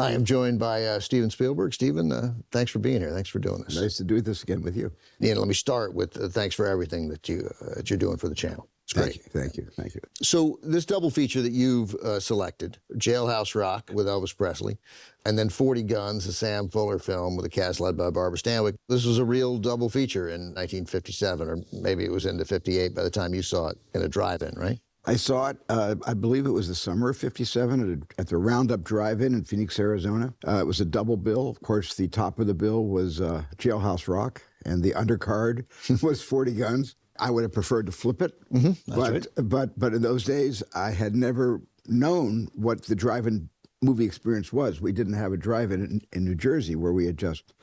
I am joined by Steven Spielberg. Steven, thanks for being here. Thanks for doing this. Nice to do this again with you. Let me start with thanks for everything that you're doing for the channel. It's great. Thank you. So this double feature that you've selected, Jailhouse Rock with Elvis Presley, and then 40 Guns, a Sam Fuller film with a cast led by Barbara Stanwyck. This was a real double feature in 1957, or maybe it was into 58 by the time you saw it in a drive-in, right? I saw it, I believe it was the summer of '57 at the Roundup Drive-In in Phoenix, Arizona. It was a double bill. Of course, the top of the bill was Jailhouse Rock, and the undercard was 40 Guns. I would have preferred to flip it, but in those days, I had never known what the drive-in movie experience was. We didn't have a drive-in in New Jersey where we had just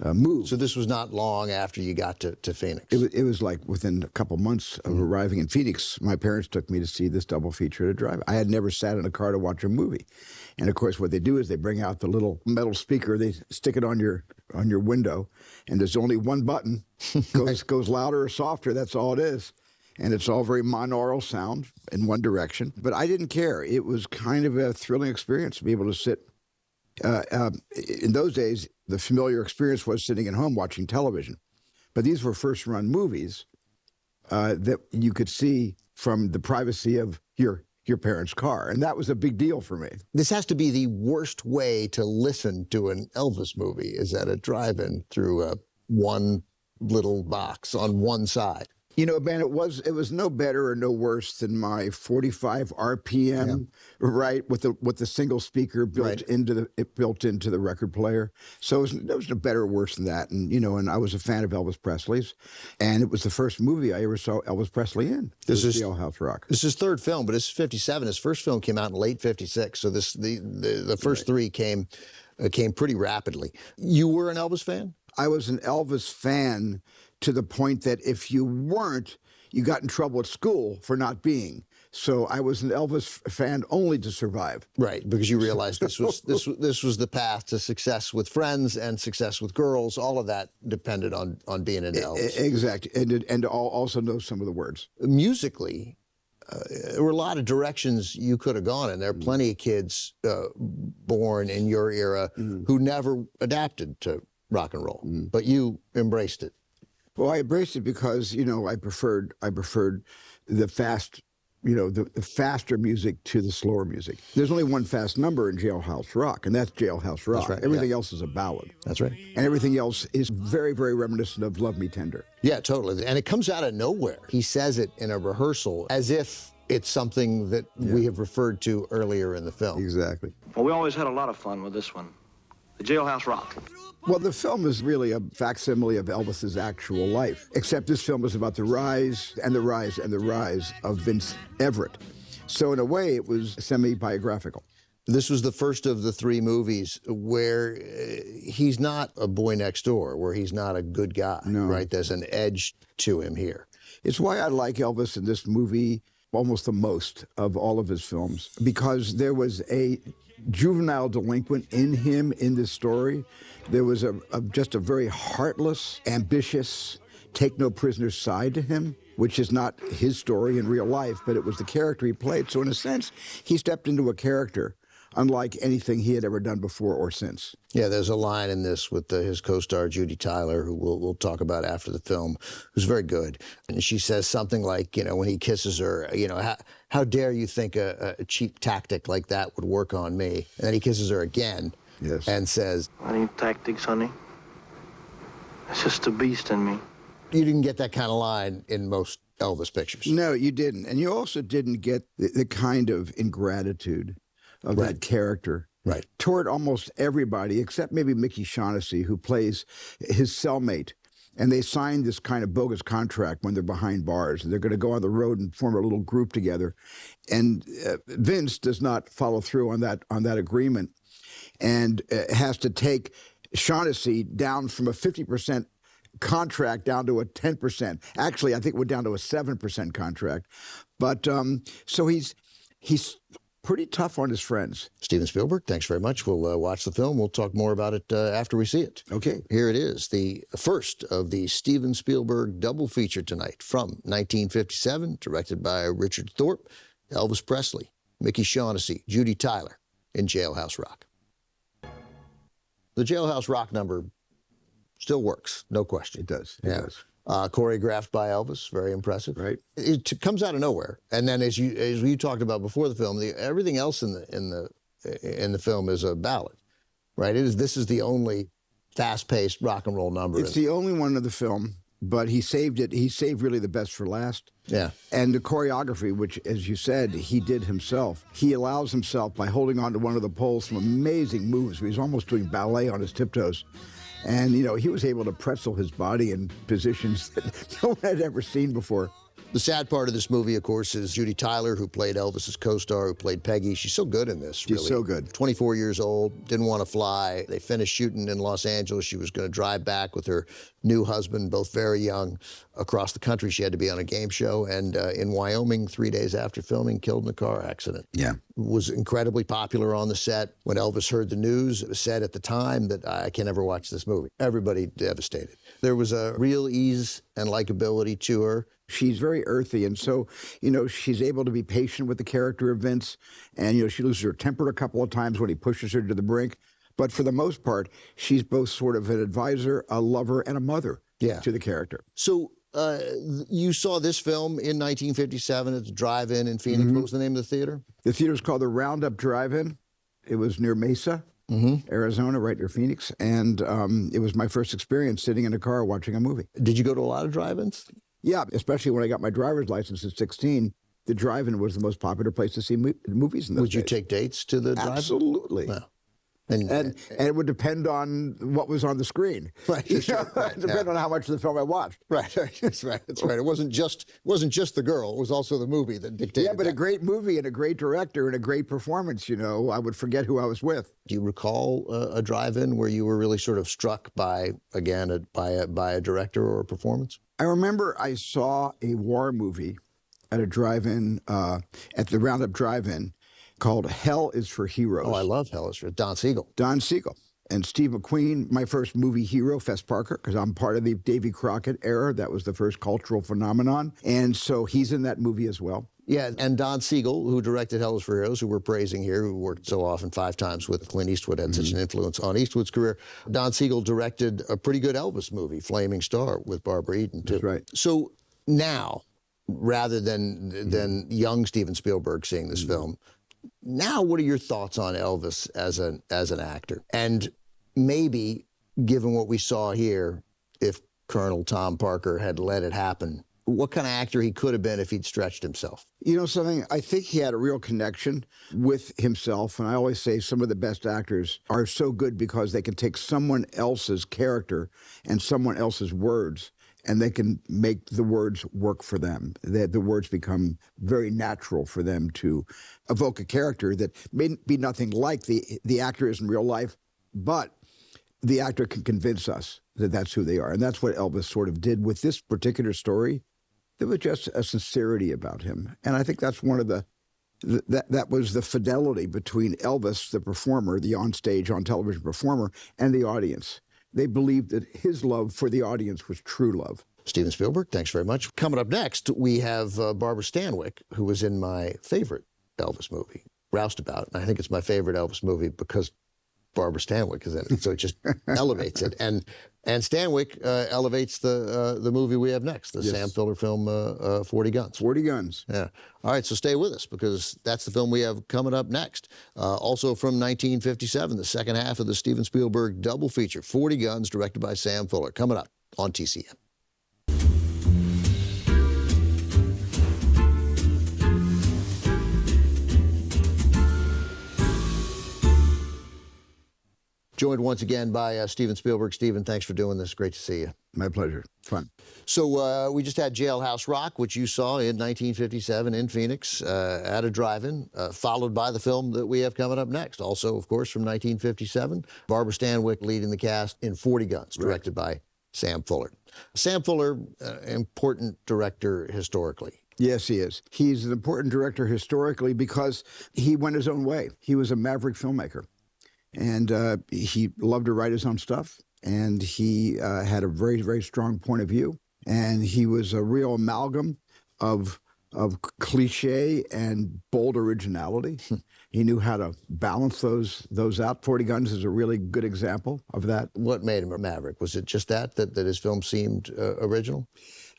moved. So this was not long after you got to Phoenix? It was like within a couple months of arriving in Phoenix. My parents took me to see this double feature at a drive. I had never sat in a car to watch a movie. And of course, what they do is they bring out the little metal speaker, they stick it on your window, and there's only one button. Goes louder or softer, that's all it is. And it's all very monaural sound in one direction. But I didn't care. It was kind of a thrilling experience to be able to sit. In those days, the familiar experience was sitting at home watching television. But these were first-run movies that you could see from the privacy of your parents' car. And that was a big deal for me. This has to be the worst way to listen to an Elvis movie, is at a drive-in through one little box on one side. You know, Ben, it was no better or no worse than my 45 RPM, right, with the single speaker built into the record player. So it was no better or worse than that. And and I was a fan of Elvis Presley's, and it was the first movie I ever saw Elvis Presley in. This is Jailhouse Rock. This is his third film, but it's 57. His first film came out in late 56. So the first three came pretty rapidly. You were an Elvis fan? I was an Elvis fan to the point that if you weren't, you got in trouble at school for not being. So I was an Elvis fan only to survive. Right, because you realized this was the path to success with friends and success with girls. All of that depended on being an Elvis. Exactly, and also know some of the words. Musically, there were a lot of directions you could have gone in. There are plenty of kids born in your era who never adapted to rock and roll, but you embraced it. Well, I embraced it because I preferred the fast, the faster music to the slower music. There's only one fast number in Jailhouse Rock, and that's Jailhouse Rock. That's right, everything else is a ballad. That's right. And everything else is very, very reminiscent of Love Me Tender. Yeah, totally. And it comes out of nowhere. He says it in a rehearsal as if it's something that we have referred to earlier in the film. Exactly. Well, we always had a lot of fun with this one. The Jailhouse Rock. Well, the film is really a facsimile of Elvis's actual life, except this film is about the rise and the rise and the rise of Vince Everett. So in a way, it was semi-biographical. This was the first of the three movies where he's not a boy next door, where he's not a good guy, right? There's an edge to him here. It's why I like Elvis in this movie almost the most of all of his films, because there was a juvenile delinquent in him in this story. There was just a very heartless, ambitious, take-no-prisoner side to him, which is not his story in real life, but it was the character he played. So in a sense, he stepped into a character unlike anything he had ever done before or since. Yeah, there's a line in this with his co-star, Judy Tyler, who we'll talk about after the film, who's very good. And she says something like, when he kisses her, how dare you think a cheap tactic like that would work on me? And then he kisses her again and says, I need tactics, honey. It's just a beast in me. You didn't get that kind of line in most Elvis pictures. No, you didn't. And you also didn't get the kind of ingratitude of that character toward almost everybody, except maybe Mickey Shaughnessy, who plays his cellmate. And they signed this kind of bogus contract when they're behind bars. They're going to go on the road and form a little group together. And Vince does not follow through on that agreement and has to take Shaughnessy down from a 50% contract down to a 10%. Actually, I think it went down to a 7% contract. But so he's pretty tough on his friends. Steven Spielberg, thanks very much. We'll watch the film. We'll talk more about it after we see it. Okay. Here it is, the first of the Steven Spielberg double feature tonight from 1957, directed by Richard Thorpe, Elvis Presley, Mickey Shaughnessy, Judy Tyler in Jailhouse Rock. The Jailhouse Rock number still works, no question. It does. It does. Choreographed by Elvis, very impressive. Right. It comes out of nowhere, and then as you talked about before the film, everything else in the film is a ballad, right? This is the only fast-paced rock and roll number. It's the only one of the film, but he saved it. He saved really the best for last. Yeah. And the choreography, which, as you said, he did himself. He allows himself, by holding on to one of the poles, some amazing moves. He's almost doing ballet on his tiptoes. And, you know, he was able to pretzel his body in positions that no one had ever seen before. The sad part of this movie, of course, is Judy Tyler, who played Elvis's co-star, who played Peggy. She's so good in this, really. She's so good. 24 years old, didn't want to fly. They finished shooting in Los Angeles. She was going to drive back with her new husband, both very young, across the country. She had to be on a game show. And in Wyoming, 3 days after filming, killed in a car accident. Yeah. Was incredibly popular on the set. When Elvis heard the news, it was said at the time that I can never watch this movie. Everybody devastated. There was a real ease and likability to her. She's very earthy, and so, you know, she's able to be patient with the character of Vince, and, you know, she loses her temper a couple of times when he pushes her to the brink. But for the most part, she's both sort of an advisor, a lover, and a mother to the character. So you saw this film in 1957 at the drive-in in Phoenix. Mm-hmm. What was the name of the theater? The theater's called the Roundup Drive-In. It was near Mesa, Arizona, right near Phoenix, and it was my first experience sitting in a car watching a movie. Did you go to a lot of drive-ins? Yeah, especially when I got my driver's license at 16. The drive-in was the most popular place to see movies in those Would you days. take dates to the drive-in? Absolutely. Wow. And it would depend on what was on the screen. Right. You Sure, know, right, it depended on how much of the film I watched. Right. That's right. That's right. It wasn't just the girl. It was also the movie that dictated. Yeah, but that. a great movie and a great director and a great performance. You know, I would forget who I was with. Do you recall a drive-in where you were really sort of struck by, again, by a director or a performance? I remember I saw a war movie at a drive-in, at the Roundup Drive-In, called Hell is for Heroes. Oh, I love Hell is for Don Siegel. Don Siegel. And Steve McQueen, my first movie hero, Fess Parker, because I'm part of the Davy Crockett era. That was the first cultural phenomenon. And so he's in that movie as well. Yeah, and Don Siegel, who directed Hell is for Heroes, who we're praising here, who worked so often 5 times with Clint Eastwood, had such an influence on Eastwood's career. Don Siegel directed a pretty good Elvis movie, Flaming Star, with Barbara Eden, too. That's right. So now, rather than young Steven Spielberg seeing this film, now what are your thoughts on Elvis as an actor? And maybe, given what we saw here, if Colonel Tom Parker had let it happen, what kind of actor he could have been if he'd stretched himself? You know something? I think he had a real connection with himself. And I always say some of the best actors are so good because they can take someone else's character and someone else's words, and they can make the words work for them. The words become very natural for them to evoke a character that may be nothing like the actor is in real life, but the actor can convince us that that's who they are. And that's what Elvis sort of did with this particular story. There was just a sincerity about him. And I think that's one of that was the fidelity between Elvis, the performer, the onstage, on television performer, and the audience. They believed that his love for the audience was true love. Steven Spielberg, thanks very much. Coming up next, we have Barbara Stanwyck, who was in my favorite Elvis movie, Roustabout. And I think it's my favorite Elvis movie because Barbara Stanwyck is in it, so it just elevates it. And Stanwyck elevates the movie we have next, the Sam Fuller film, 40 Guns. 40 Guns. Yeah. All right, so stay with us because that's the film we have coming up next. Also from 1957, the second half of the Steven Spielberg double feature, 40 Guns, directed by Sam Fuller, coming up on TCM. Joined once again by Steven Spielberg. Steven, thanks for doing this. Great to see you. My pleasure. Fun. So we just had Jailhouse Rock, which you saw in 1957 in Phoenix at a drive-in, followed by the film that we have coming up next. Also, of course, from 1957, Barbara Stanwyck leading the cast in 40 Guns, directed by Sam Fuller. Sam Fuller, important director historically. Yes, he is. He's an important director historically because he went his own way. He was a maverick filmmaker. And he loved to write his own stuff, and he had a very, very strong point of view. And he was a real amalgam of of cliche and bold originality. He knew how to balance those out. 40 Guns is a really good example of that. What made him a maverick? Was it just that his film seemed original?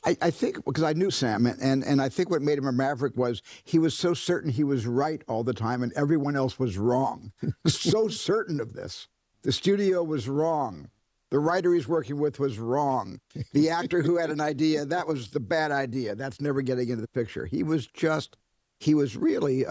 I think because I knew Sam, and I think what made him a maverick was he was so certain he was right all the time and everyone else was wrong. So certain of this. The studio was wrong. The writer he's working with was wrong. The actor who had an idea, that was the bad idea. That's never getting into the picture. He was really,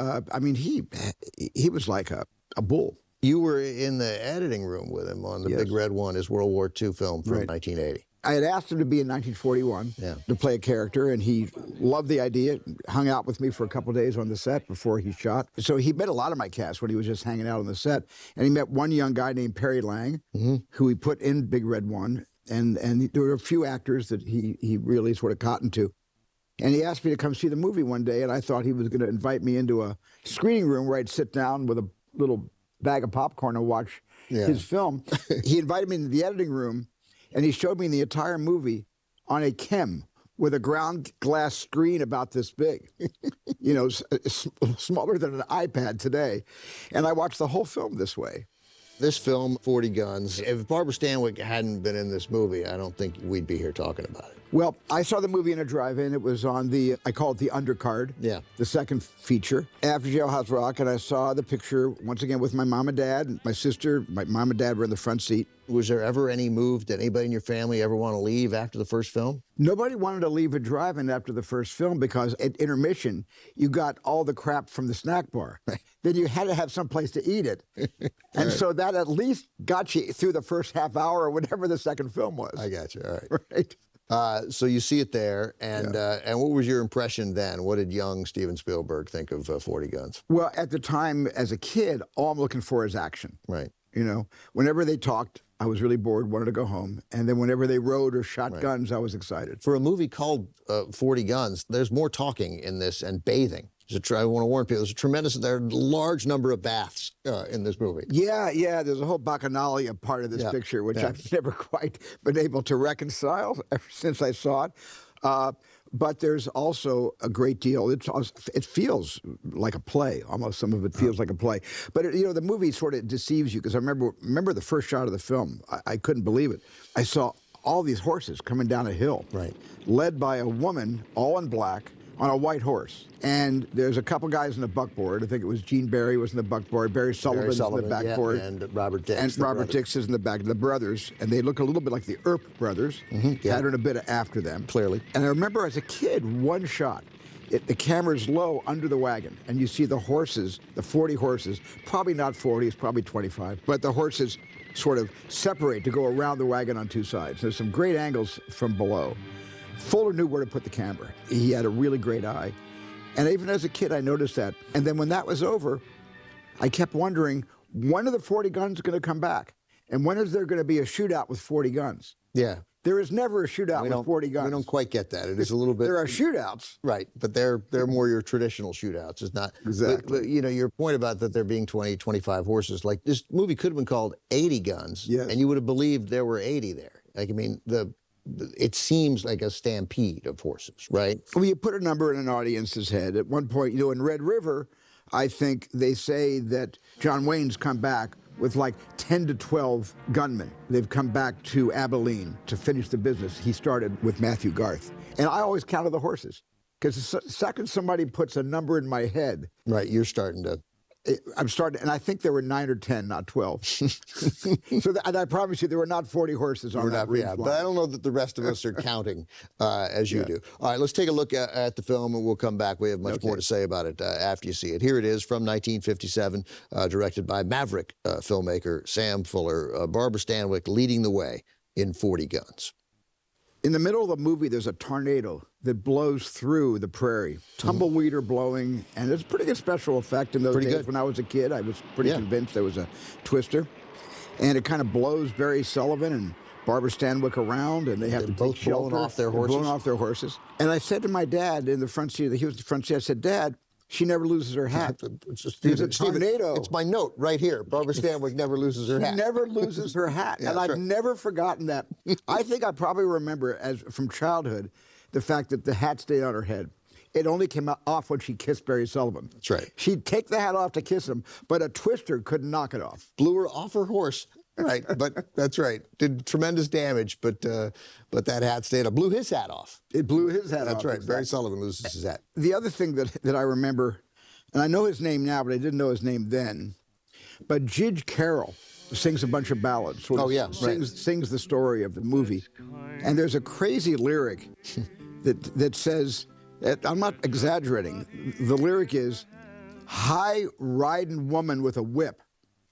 he was like a bull. You were in the editing room with him on The Big Red One, his World War II film from 1980. I had asked him to be in 1941 to play a character, and he loved the idea, hung out with me for a couple of days on the set before he shot. So he met a lot of my cast when he was just hanging out on the set. And he met one young guy named Perry Lang, who he put in Big Red One. And there were a few actors that he really sort of cottoned to. And he asked me to come see the movie one day, and I thought he was going to invite me into a screening room where I'd sit down with a little bag of popcorn and watch his film. He invited me into the editing room, and he showed me the entire movie on a chem with a ground glass screen about this big, you know, smaller than an iPad today. And I watched the whole film this way. This film, 40 Guns, if Barbara Stanwyck hadn't been in this movie, I don't think we'd be here talking about it. Well, I saw the movie in a drive-in. It was on I call it the undercard, the second feature, after Jailhouse Rock, and I saw the picture, once again, with my mom and dad. My sister, my mom and dad were in the front seat. Was there ever any move? Did anybody in your family ever want to leave after the first film? Nobody wanted to leave a drive-in after the first film because at intermission, you got all the crap from the snack bar. Then you had to have some place to eat it. And so that at least got you through the first half hour or whatever the second film was. I got you, all right. Right. So you see it there, and what was your impression then? What did young Steven Spielberg think of 40 Guns? Well, at the time, as a kid, all I'm looking for is action. Right. You know, whenever they talked, I was really bored, wanted to go home. And then whenever they rode or shot guns, I was excited. For a movie called 40 Guns, there's more talking in this and bathing. I want to warn people, there's a large number of baths in this movie. Yeah, there's a whole bacchanalia part of this picture, which I've never quite been able to reconcile ever since I saw it. But there's also a great deal. It feels like a play. Almost some of it feels like a play. But you know, the movie sort of deceives you because I remember the first shot of the film. I couldn't believe it. I saw all these horses coming down a hill, led by a woman, all in black, on a white horse. And there's a couple guys in the buckboard. I think it was Gene Barry was in the buckboard. Barry Sullivan's in the backboard. And Robert Dix. And Robert Dix is in the back, the brothers. And they look a little bit like the Earp brothers, patterned a bit after them. Clearly. And I remember as a kid, one shot, the camera's low under the wagon, and you see the horses, the 40 horses, probably not 40, it's probably 25, but the horses sort of separate to go around the wagon on two sides. There's some great angles from below. Fuller knew where to put the camera. He had a really great eye. And even as a kid, I noticed that. And then when that was over, I kept wondering, when are the 40 guns going to come back? And when is there going to be a shootout with 40 guns? Yeah. There is never a shootout with 40 guns. We don't quite get that. It is a little bit. There are shootouts. Right, but they're more your traditional shootouts. It's not. Exactly. But, you know, your point about that there being 20, 25 horses, like this movie could have been called 80 Guns, and you would have believed there were 80 there. Like, I mean, it seems like a stampede of horses, right? Well, you put a number in an audience's head. At one point, you know, in Red River, I think they say that John Wayne's come back with like 10 to 12 gunmen. They've come back to Abilene to finish the business he started with Matthew Garth. And I always counted the horses, because the second somebody puts a number in my head. Right, you're starting to. I'm starting, and I think there were 9 or 10, not 12. And I promise you, there were not 40 horses on that ring. But I don't know that the rest of us are counting as you do. All right, let's take a look at the film, and we'll come back. We have much more to say about it after you see it. Here it is from 1957, directed by maverick filmmaker Sam Fuller. Barbara Stanwyck leading the way in 40 Guns. In the middle of the movie, there's a tornado that blows through the prairie. Tumbleweed are blowing, and it's a pretty good special effect in those days. Good. When I was a kid, I was pretty convinced there was a twister. And it kind of blows Barry Sullivan and Barbara Stanwyck around, and they have to both take shelter. Blown off their horses. And I said to my dad in the front seat, he was in the front seat, I said, "Dad, she never loses her hat." There's a tornado. It's my note right here. Barbara Stanwyck never loses her hat. She never loses her hat. And I've never forgotten that. I think I probably remember from childhood the fact that the hat stayed on her head. it only came off when she kissed Barry Sullivan. That's right. She'd take the hat off to kiss him, but a twister couldn't knock it off. Blew her off her horse. Right, but that's right. Did tremendous damage, but that hat stayed up. Blew his hat off. It blew his hat off. That's right. Exactly. Barry Sullivan loses his hat. The other thing that I remember, and I know his name now, but I didn't know his name then, but Jidge Carroll sings a bunch of ballads. Sings the story of the movie. And there's a crazy lyric that says, I'm not exaggerating, the lyric is, high riding woman with a whip.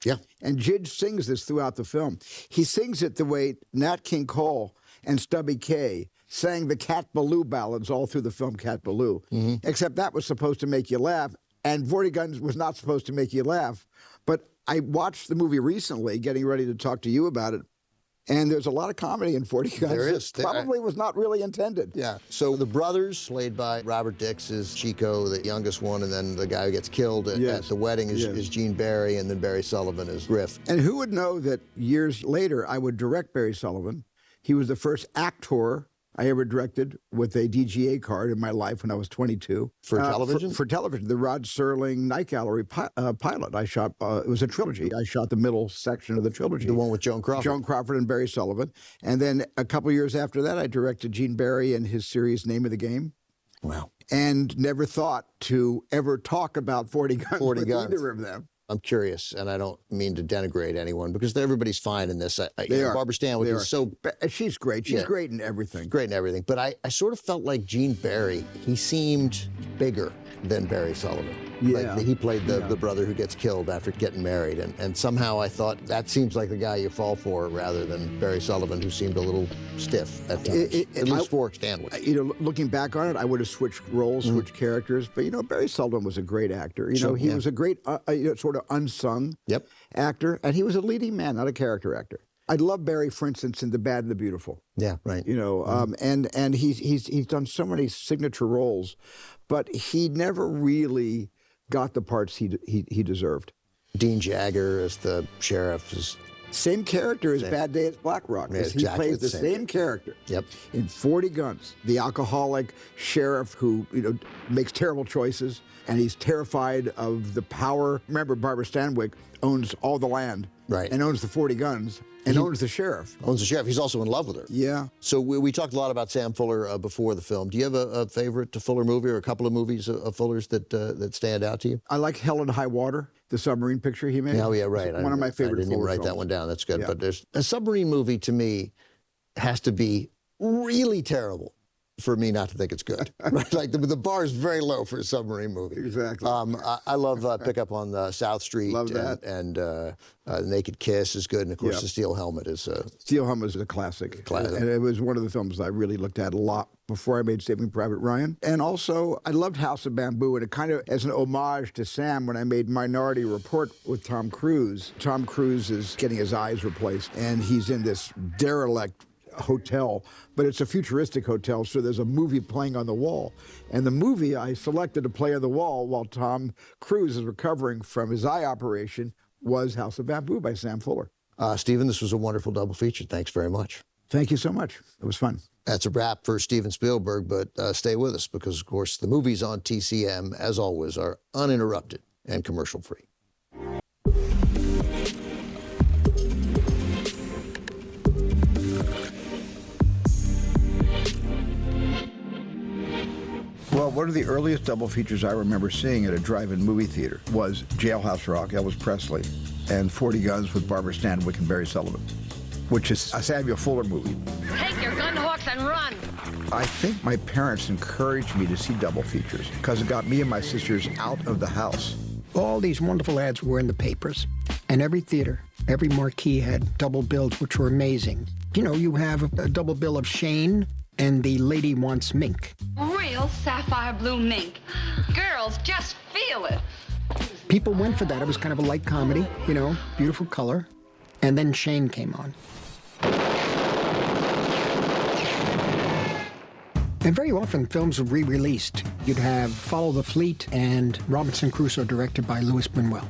Yeah. And Jidge sings this throughout the film. He sings it the way Nat King Cole and Stubby Kaye sang the Cat Ballou ballads all through the film Cat Ballou, except that was supposed to make you laugh, and 40 Guns was not supposed to make you laugh. But I watched the movie recently, getting ready to talk to you about it, and there's a lot of comedy in 40 Guns. There is. That probably was not really intended. Yeah. So the brothers, played by Robert Dix, is Chico, the youngest one, and then the guy who gets killed at the wedding is Gene Barry, and then Barry Sullivan is Griff. And who would know that years later I would direct Barry Sullivan? He was the first actor I ever directed with a DGA card in my life when I was 22. For television? For television. The Rod Serling Night Gallery pilot I shot. It was a trilogy. I shot the middle section of the trilogy. The one with Joan Crawford. Joan Crawford and Barry Sullivan. And then a couple years after that, I directed Gene Barry and his series Name of the Game. Wow. And never thought to ever talk about 40 Guns with either of them. I'm curious, and I don't mean to denigrate anyone, because everybody's fine in this. Barbara Stanwyck is so... She's great. She's great in everything. Great in everything. But I sort of felt like Gene Barry, he seemed bigger than Barry Sullivan. Yeah. Like he played the brother who gets killed after getting married. And somehow I thought that seems like the guy you fall for rather than Barry Sullivan, who seemed a little stiff at times. At least for Stanwyck. You know, looking back on it, I would have switched roles, switched characters. But, you know, Barry Sullivan was a great actor. You know, he was a great sort of unsung actor. And he was a leading man, not a character actor. I love Barry, for instance, in The Bad and the Beautiful. Yeah, right. You know, and he's done so many signature roles, but he never really got the parts he deserved. Dean Jagger as the sheriff is same character as Bad Day at Black Rock. Yeah, he plays the same character. Yep. In 40 Guns, the alcoholic sheriff who makes terrible choices, and he's terrified of the power. Remember, Barbara Stanwyck owns all the land, right, and owns the 40 Guns. And owns the sheriff. Owns the sheriff. He's also in love with her. Yeah. So we talked a lot about Sam Fuller before the film. Do you have a favorite Fuller movie or a couple of movies of Fuller's that stand out to you? I like Hell in High Water, the submarine picture he made. Oh, yeah, right. One of my favorite I didn't even write films. that one down. That's good. Yeah. But there's a submarine movie, to me, has to be really terrible for me not to think it's good. Right? Like the bar is very low for a submarine movie. Exactly. I love Pick Up on the South Street. Love that. And Naked Kiss is good. And, of course, The Steel Helmet is... Steel Helmet is a classic. And it was one of the films I really looked at a lot before I made Saving Private Ryan. And also, I loved House of Bamboo, and it kind of, as an homage to Sam, when I made Minority Report with Tom Cruise. Tom Cruise is getting his eyes replaced, and he's in this derelict hotel, but it's a futuristic hotel, so there's a movie playing on the wall. And the movie I selected to play on the wall while Tom Cruise is recovering from his eye operation was House of Bamboo by Sam Fuller. Stephen, this was a wonderful double feature. Thanks very much. Thank you so much. It was fun. That's a wrap for Steven Spielberg, but stay with us because, of course, the movies on TCM, as always, are uninterrupted and commercial-free. Well, one of the earliest double features I remember seeing at a drive-in movie theater was Jailhouse Rock, Elvis Presley, and 40 Guns with Barbara Stanwyck and Barry Sullivan, which is a Samuel Fuller movie. Take your gun hawks and run! I think my parents encouraged me to see double features because it got me and my sisters out of the house. All these wonderful ads were in the papers, and every theater, every marquee had double bills, which were amazing. You know, you have a double bill of Shane and The Lady Wants Mink. Real sapphire blue mink. Girls, just feel it. People went for that. It was kind of a light comedy, you know, beautiful color. And then Shane came on. And very often films were re-released. You'd have Follow the Fleet and Robinson Crusoe, directed by Louis Buñuel.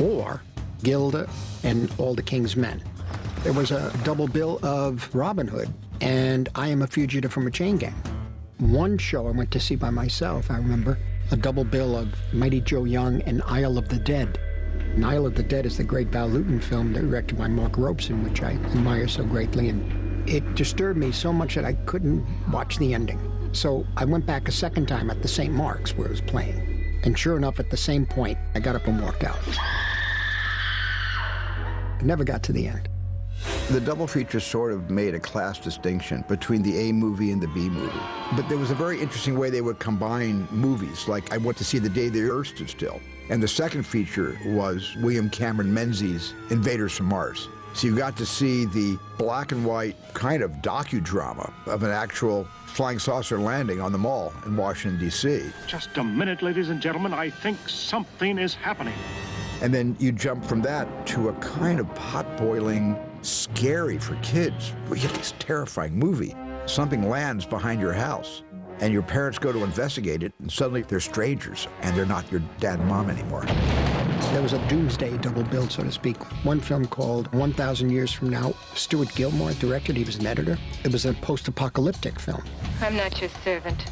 Or Gilda and All the King's Men. There was a double bill of Robin Hood and I Am a Fugitive from a Chain Gang. one show I went to see by myself, I remember, a double bill of Mighty Joe Young and Isle of the Dead. And Isle of the Dead is the great Val Lewton film directed by Mark Robeson, which I admire so greatly. And it disturbed me so much that I couldn't watch the ending. So I went back a second time at the St. Mark's where it was playing. And sure enough, at the same point, I got up and walked out. I never got to the end. The double feature sort of made a class distinction between the A movie and the B movie. But there was a very interesting way they would combine movies. Like I went to see The Day the Earth Stood Still. And the second feature was William Cameron Menzies' Invaders from Mars. So you got to see the black and white kind of docudrama of an actual flying saucer landing on the mall in Washington, D.C. Just a minute, ladies and gentlemen. I think something is happening. And then you jump from that to a kind of pot-boiling, scary for kids, yet this terrifying movie. Something lands behind your house, and your parents go to investigate it, and suddenly they're strangers, and they're not your dad and mom anymore. There was a doomsday double bill, so to speak. One film called 1,000 Years From Now. Stuart Gilmore directed. He was an editor. It was a post-apocalyptic film. I'm not your servant.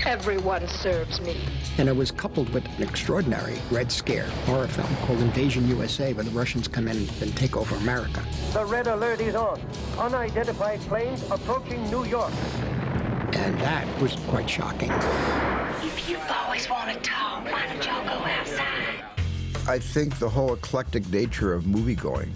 Everyone serves me. And it was coupled with an extraordinary Red Scare horror film called Invasion USA, where the Russians come in and take over America. The red alert is on. Unidentified planes approaching New York. And that was quite shocking. If you've always wanted to talk, why don't y'all go outside? I think the whole eclectic nature of moviegoing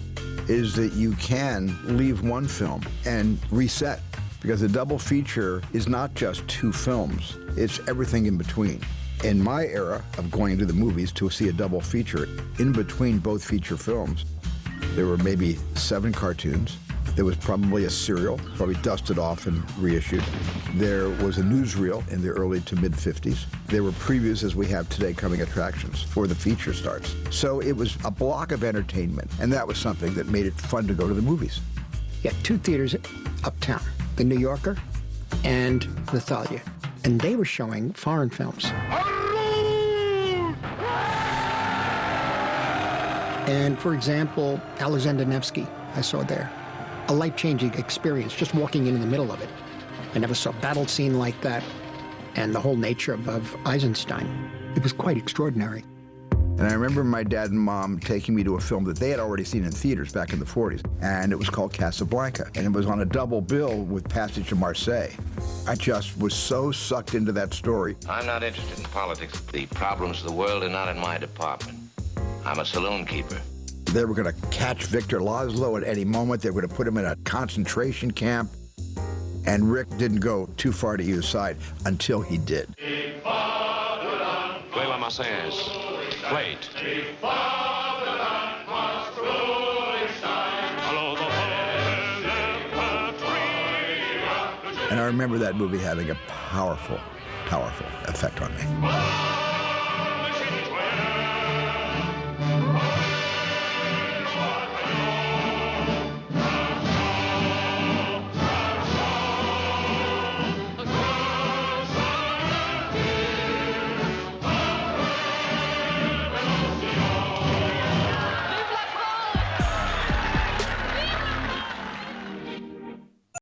is that you can leave one film and reset, because a double feature is not just two films, it's everything in between. In my era of going to the movies to see a double feature, in between both feature films, there were maybe 7 cartoons. There was probably a serial, probably dusted off and reissued. There was a newsreel in the early to mid-50s. There were previews, as we have today, coming attractions for the feature starts. So it was a block of entertainment, and that was something that made it fun to go to the movies. You had 2 theaters uptown, the New Yorker and the Thalia. And they were showing foreign films. And for example, Alexander Nevsky, I saw there. A life-changing experience, just walking in the middle of it. I never saw a battle scene like that, and the whole nature of Eisenstein. It was quite extraordinary. And I remember my dad and mom taking me to a film that they had already seen in theaters back in the 40s, and it was called Casablanca, and it was on a double bill with Passage to Marseille. I just was so sucked into that story. I'm not interested in politics. The problems of the world are not in my department. I'm a saloon keeper. They were going to catch Victor Laszlo at any moment. They were going to put him in a concentration camp. And Rick didn't go too far to either side until he did. Play La Marseillaise. Play it. And I remember that movie having a powerful, powerful effect on me.